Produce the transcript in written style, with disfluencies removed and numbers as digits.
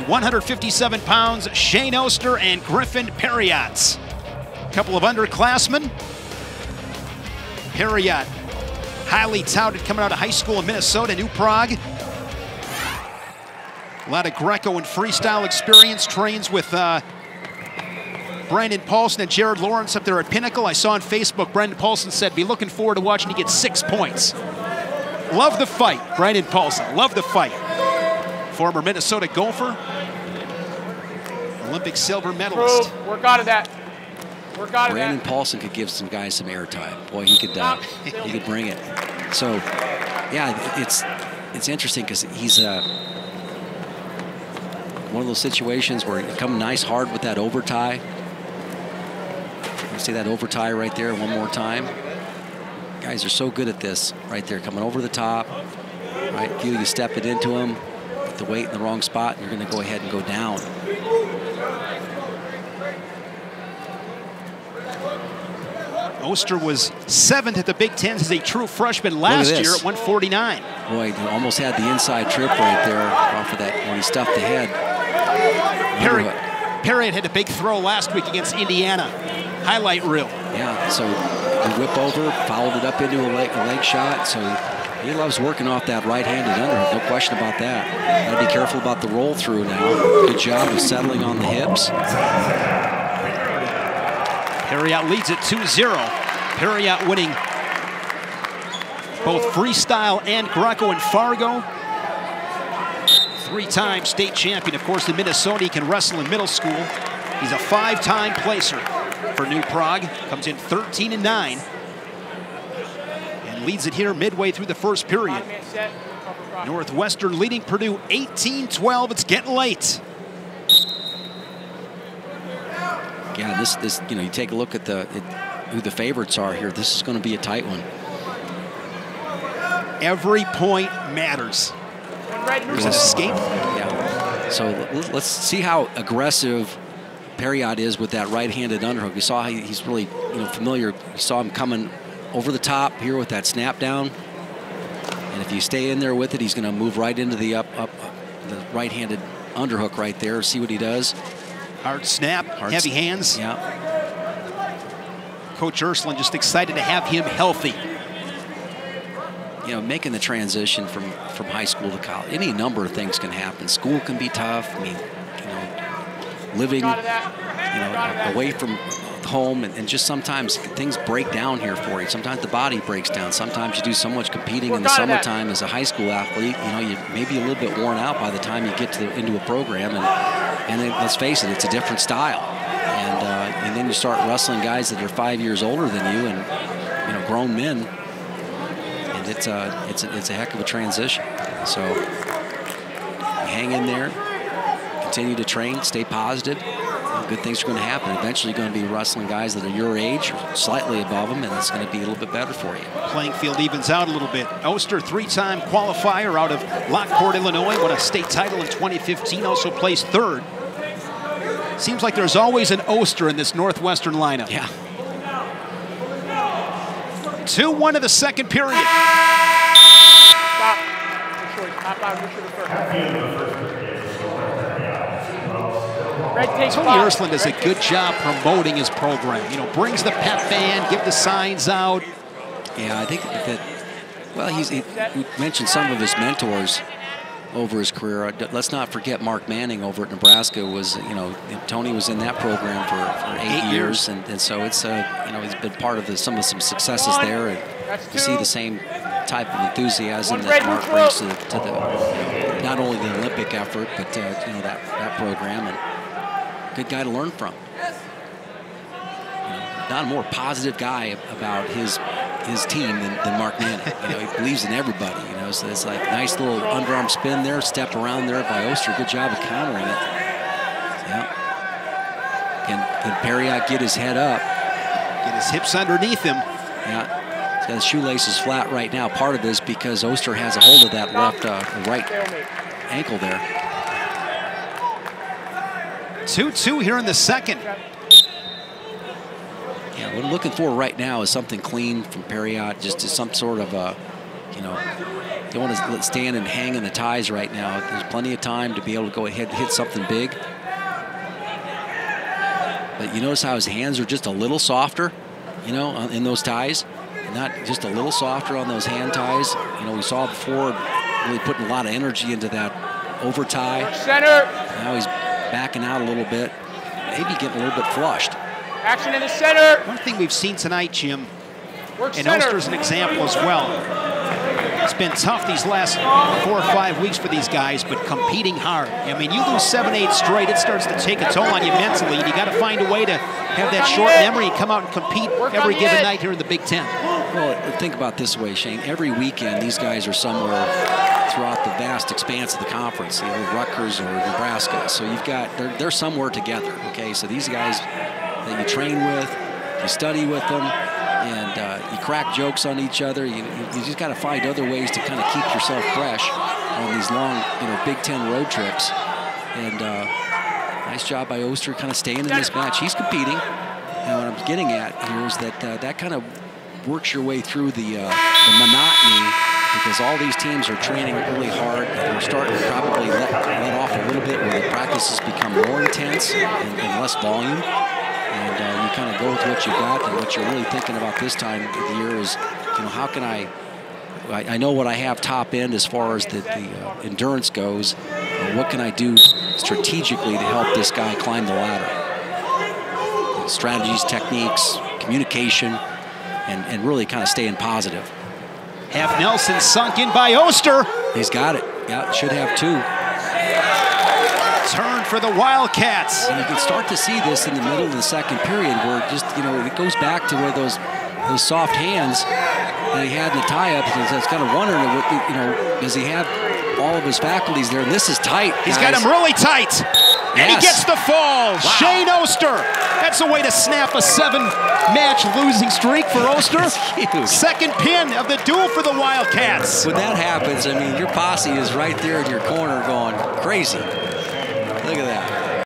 157 pounds, Shayne Oster and Giffin Parriott. A couple of underclassmen. Parriott, highly touted coming out of high school in Minnesota, New Prague. A lot of Greco and freestyle experience, trains with Brandon Paulson and Jared Lawrence up there at Pinnacle. I saw on Facebook, Brandon Paulson said, be looking forward to watching you get 6 points. Love the fight, Brandon Paulson, love the fight. Former Minnesota Gopher, Olympic silver medalist. Work out of that. Work out of that. Brandon Paulson could give some guys some airtime. Boy, he could bring it. So, yeah, it's interesting because he's one of those situations where you come nice hard with that over tie. You see that over tie right there one more time. Guys are so good at this right there, coming over the top. Right, feel you step it into him, put the weight in the wrong spot, and you're going to go ahead and go down. Oster was 7th at the Big Ten as a true freshman last year at 149. Boy, he almost had the inside trip right there off of that when he stuffed the head. Parriott had a big throw last week against Indiana. Highlight reel. Yeah, so the whip over, followed it up into a leg shot. So he loves working off that right-handed underhook, no question about that. Got to be careful about the roll through now. Good job of settling on the hips. Parriott leads it 2-0. Parriott winning both freestyle and Greco and Fargo. 3-time state champion. Of course, in Minnesota, he can wrestle in middle school. He's a 5-time placer for New Prague. Comes in 13-9. And leads it here midway through the first period. Northwestern leading Purdue 18-12. It's getting late. Yeah, this you know, you take a look at who the favorites are here. This is going to be a tight one. Every point matters. There's an escape. Yeah. So let's see how aggressive Parriott is with that right-handed underhook. You saw how he's really, familiar. You saw him coming over the top here with that snap down. And if you stay in there with it, he's going to move right into the the right-handed underhook right there. See what he does. Hard snap, heavy hands. Yeah. Coach Ursuline just excited to have him healthy. Making the transition from high school to college, any number of things can happen. School can be tough. I mean, living, away from home, and just sometimes things break down here for you. Sometimes the body breaks down. Sometimes you do so much competing in the summertime as a high school athlete. You may be a little bit worn out by the time you get into a program, and then let's face it, it's a different style. And then you start wrestling guys that are 5 years older than you, and grown men. And it's a heck of a transition. So hang in there, continue to train, stay positive. Good things are going to happen. Eventually, you're going to be wrestling guys that are your age or slightly above them, and it's going to be a little bit better for you. Playing field evens out a little bit. Oster, 3-time qualifier out of Lockport, Illinois, won a state title in 2015, also placed 3rd. Seems like there's always an Oster in this Northwestern lineup. Yeah. 2-1 of the second period. Stop. Tony Ursuline does a good job promoting his program. Brings the pep band, give the signs out. Yeah, I think that, well, he mentioned some of his mentors over his career. Let's not forget Mark Manning over at Nebraska was, Tony was in that program for 8 years. And so it's, he's been part of some successes there. And you see the same type of enthusiasm that Mark brings to the not only the Olympic effort, but, that program. And good guy to learn from. Not a more positive guy about his team than Mark Manning. He believes in everybody. So it's like nice little underarm spin there, step around there by Oster. Good job of countering it. Yeah. Can Parriott get his head up? Get his hips underneath him. Yeah. He's got his shoelaces flat right now. Part of it is because Oster has a hold of that right ankle there. 2-2 here in the second. Yeah, what I'm looking for right now is something clean from Parriott, just some sort of You know, you don't want to stand and hang in the ties right now. There's plenty of time to be able to go ahead and hit something big. But you notice how his hands are just a little softer, you know, in those ties. Not just a little softer on those hand ties. You know, we saw before really putting a lot of energy into that over tie. Center. Now he's backing out a little bit, maybe getting a little bit flushed. Action in the center. One thing we've seen tonight, Jim, Work and center. Oster's an example as well. It's been tough these last 4 or 5 weeks for these guys, but competing hard. I mean, you lose 7-8 straight, it starts to take a toll on you mentally, and you got to find a way to have that short memory and come out and compete every given night here in the Big Ten. Well, think about it this way, Shane. Every weekend, these guys are somewhere throughout the vast expanse of the conference, either Rutgers or Nebraska. So you've got, they're somewhere together, okay? So these guys that you train with, you study with them, and you crack jokes on each other. You just got to find other ways to kind of keep yourself fresh on these long, you know, Big Ten road trips. And nice job by Oster kind of staying in this match. He's competing. And what I'm getting at here is that that kind of works your way through the monotony, because all these teams are training really hard. And we're starting to probably let off a little bit where the practices become more intense and less volume. And you kind of go with what you got, and what you're really thinking about this time of the year is, you know, how can I know what I have top end as far as the endurance goes. What can I do strategically to help this guy climb the ladder? Strategies, techniques, communication, and really kind of staying positive. Half Nelson sunk in by Oster. He's got it. Yeah, should have two. Turn for the Wildcats. And you can start to see this in the middle of the second period, where just, you know, it goes back to where those soft hands that he had in the tie-up. I was kind of wondering, you know, does he have all of his faculties there? And this is tight, He's got him really tight. And he gets the fall. Wow. Shayne Oster. That's a way to snap a 7-match losing streak for Oster. Second pin of the duel for the Wildcats. When that happens, I mean, your posse is right there in your corner going crazy. Look at that.